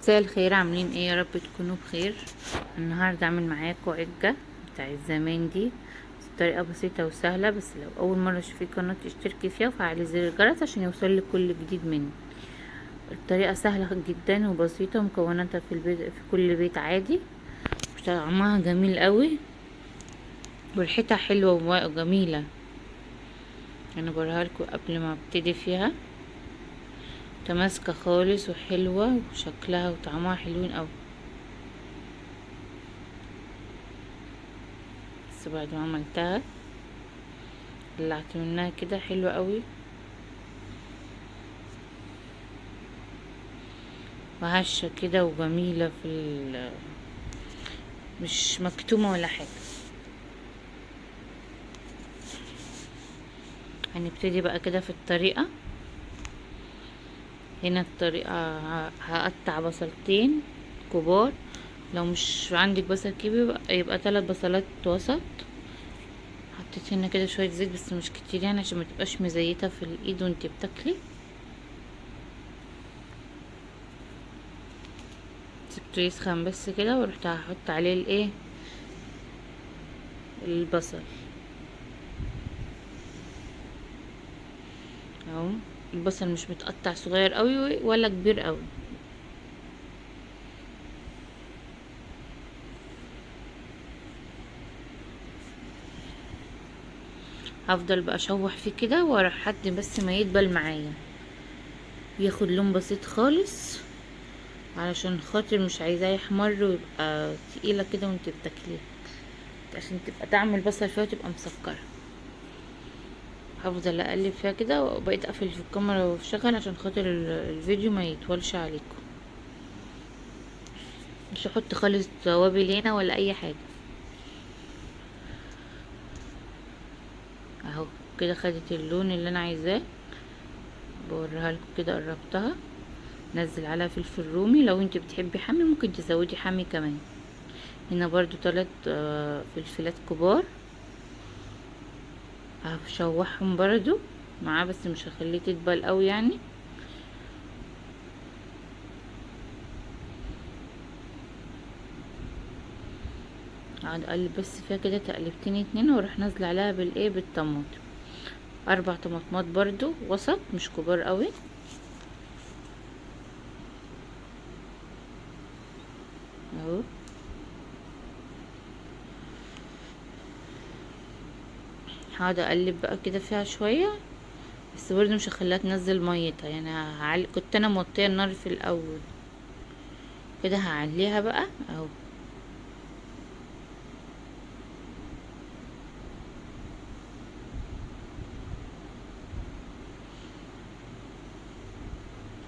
مساء الخير، عاملين ايه؟ يا رب تكونوا بخير. النهارده اعمل معاكم عجة بتاع الزمان دي، بس بطريقه بسيطه وسهله. بس لو اول مره تشوفي قناه اشتركي فيها وفعلي زر الجرس عشان يوصلك كل جديد مني. الطريقه سهله جدا وبسيطه، مكوناتها في البيت في كل بيت عادي، طعمها جميل قوي وريحتها حلوه وجميله. انا بوريها لكم قبل ما ابتدي فيها، متماسكه خالص وحلوه وشكلها وطعمها حلوين قوي. بس بعد ما عملتها طلعت منها كده حلوة قوي وهشة كده وجميلة مش مكتومة ولا حاجة. هنبتدي بقى كده في الطريقة. هنا الطريقة هقطع بصلتين كبار، لو مش عندك بصل كبير يبقى 3 بصلات وسط. حطيت هنا كده شوية زيت بس مش كتير يعني عشان ما تبقاش مزيتة في الايد وانتي بتاكلي. سبته يسخن بس كده ورحت هحط عليه الايه، البصل اهو. البصل مش متقطع صغير قوي ولا كبير قوي. هفضل بقى اشوح فيه كده ورا لحد بس ما يدبل معايا، ياخد لون بسيط خالص، علشان خاطر مش عايزاه يحمر ويبقى تقيلة كده وانت بتاكليه، عشان تبقى طعم البصل فيها تبقى مسكرة. هفضل اقلب فيها كده وبقيت اقفل في الكاميرا واشغل عشان خاطر الفيديو ما يطولش عليكم. مش هحط خالص توابل هنا ولا اي حاجة. اهو كده خدت اللون اللي انا عايزاه. بوريها لكم كده، قربتها. نزل عليها فلفل رومي، لو انت بتحبي حامي ممكن تزودي حامي كمان. هنا برضو 3 فلفلات كبار، هشوحهم برضو معاه بس مش هخليه تدبل قوي يعني. اقعد اقلب بس فيها كده تقلبتين 2 واروح نازله عليها بالايه، بالطماطم. 4 طماطمات برضو وسط، مش كبار قوي. اهو هقعد اقلب بقى كده فيها شويه، بس برضو مش هخليها تنزل ميتها يعني. كنت انا موطيه النار في الاول، كده هعليها بقى اهو.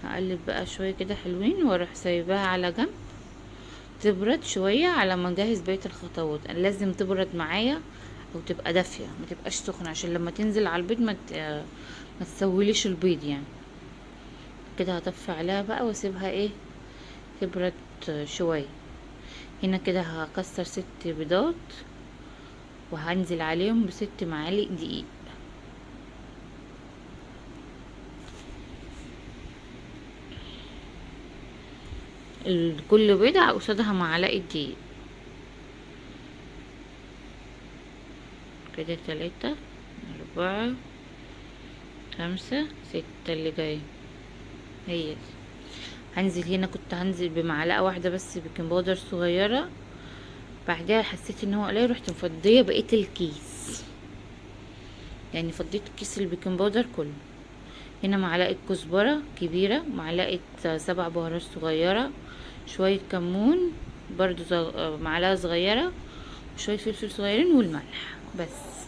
هقلب بقى شويه كده حلوين واروح سايباها على جنب تبرد شويه على ما اجهز بقيه الخطوات. لازم تبرد معايا وتبقى دافيه، ما تبقاش سخنه، عشان لما تنزل على البيض ما تسويليش البيض يعني. كده هطفي عليها بقى واسيبها ايه، تبرد شويه. هنا كده هكسر 6 بيضات وهنزل عليهم ب6 معالق دقيق. كل بيضة قصادها معلقة دقيق. كده 3 4 5 6 اللي جاي هي دي. هنزل هنا، كنت هنزل بمعلقة واحدة بس بيكنج باودر صغيرة، بعدها حسيت ان هو قليل رحت مفضية بقية الكيس، يعني فضيت كيس البيكنج باودر كله. هنا معلقة كزبرة كبيرة، معلقة 7 بهارات صغيرة، شوية كمون برضو معلقة صغيرة، وشوية فلفل صغيرين والملح بس.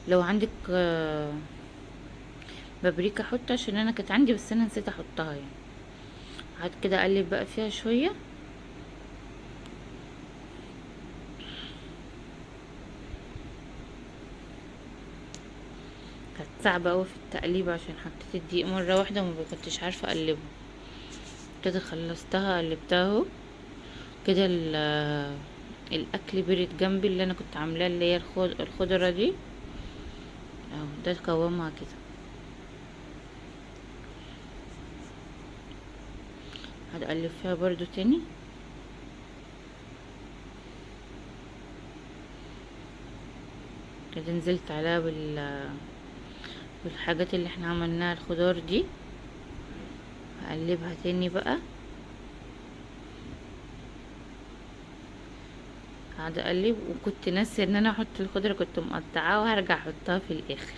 لو عندك بابريكا حط، عشان انا كانت عندي بس انا نسيت احطها يعني. بعد كده اقلب بقى فيها شوية. كانت صعبة اوي في التقليب عشان حطيت الدقيق مرة واحدة وما كنتش عارفة اقلبه. كده خلصتها قلبتها اهو. كده الاكل برد جنبي، اللي انا كنت عاملاه اللي هي الخضرة دي اهو. ده قوامها كده. هتقلب فيها برضو تاني. كده نزلت عليها بالحاجات اللي احنا عملناها، الخضار دي. هقلبها تاني بقى. هقعد اقلب، وكنت ناسيه ان انا احط الخضره، كنت مقطعاها وهرجع احطها في الاخر.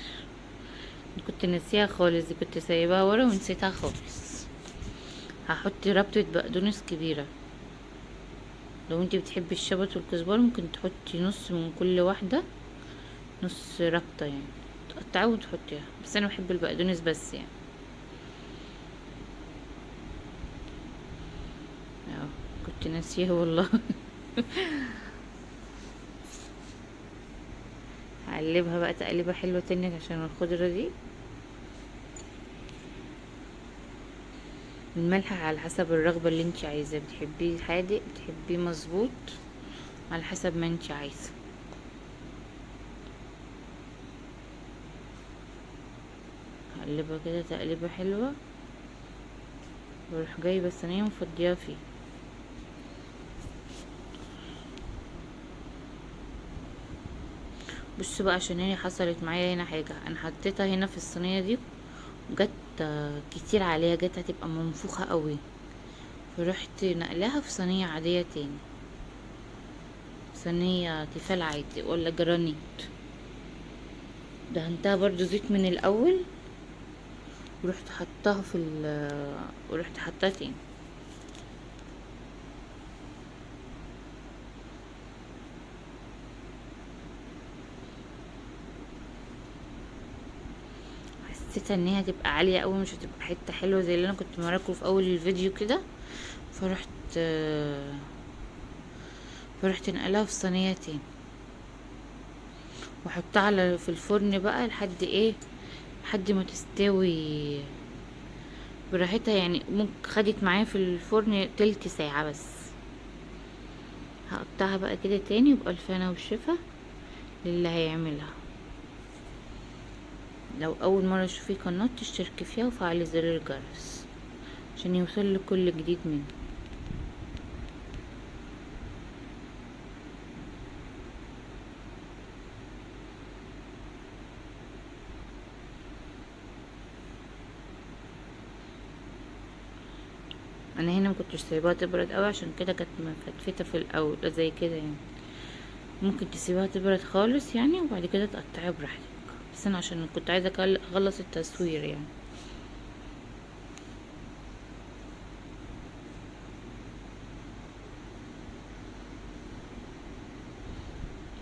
كنت ناسيها خالص، دي كنت سايباها ورا ونسيتها خالص. هحط ربطه بقدونس كبيره. لو انتي بتحبي الشبت والكزبار ممكن تحطي نص من كل واحده، نص ربطه يعني، تقطعيها وتحطيها، بس انا بحب البقدونس بس يعني. اه، كنت ناسيها والله. هقلبها بقى تقليبه حلوه تاني عشان الخضره دي. الملح على حسب الرغبه اللي انتي عايزاه، بتحبيه حادق بتحبيه مظبوط، على حسب ما انتي عايزه. هقلبها كده تقليبه حلوه، واروح جايبه الصينيه مفضيها فيه. بص بقى، عشان هي حصلت معايا هنا حاجه، انا حطيتها هنا في الصينيه دي وجت كتير عليها، جت هتبقى منفوخه قوي، فرحت نقلاها في صينيه عاديه تاني، صينيه تيفال عادي ولا جرانيت. دهنتها برضو زيت من الاول، ورحت حطاها ورحت حطاها تاني. حسيت ان هي هتبقى عاليه قوي، مش هتبقى حته حلوه زي اللي انا كنت مراكم في اول الفيديو كده. فرحت فرحت نقلها في صينيه تاني، واحطها في الفرن بقى لحد ايه، لحد ما تستوي براحتها يعني. ممكن خدت معايا في الفرن تلت ساعة بس. هقطعها بقى كده تاني بألف هنا والشفا للي هيعملها. لو اول مرة تشوفي قناة تشتركي فيها وفعلي زر الجرس عشان يوصل كل جديد منه. انا هنا مكنتش سايباها تبرد قوي، عشان كده كانت مفتفتة في الاول زي كده يعني. ممكن تسيبها تبرد خالص يعني، وبعد كده تقطعيها براحتك، بس انا عشان كنت عايزة اخلص التصوير يعني.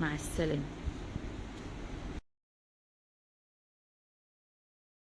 مع السلامة.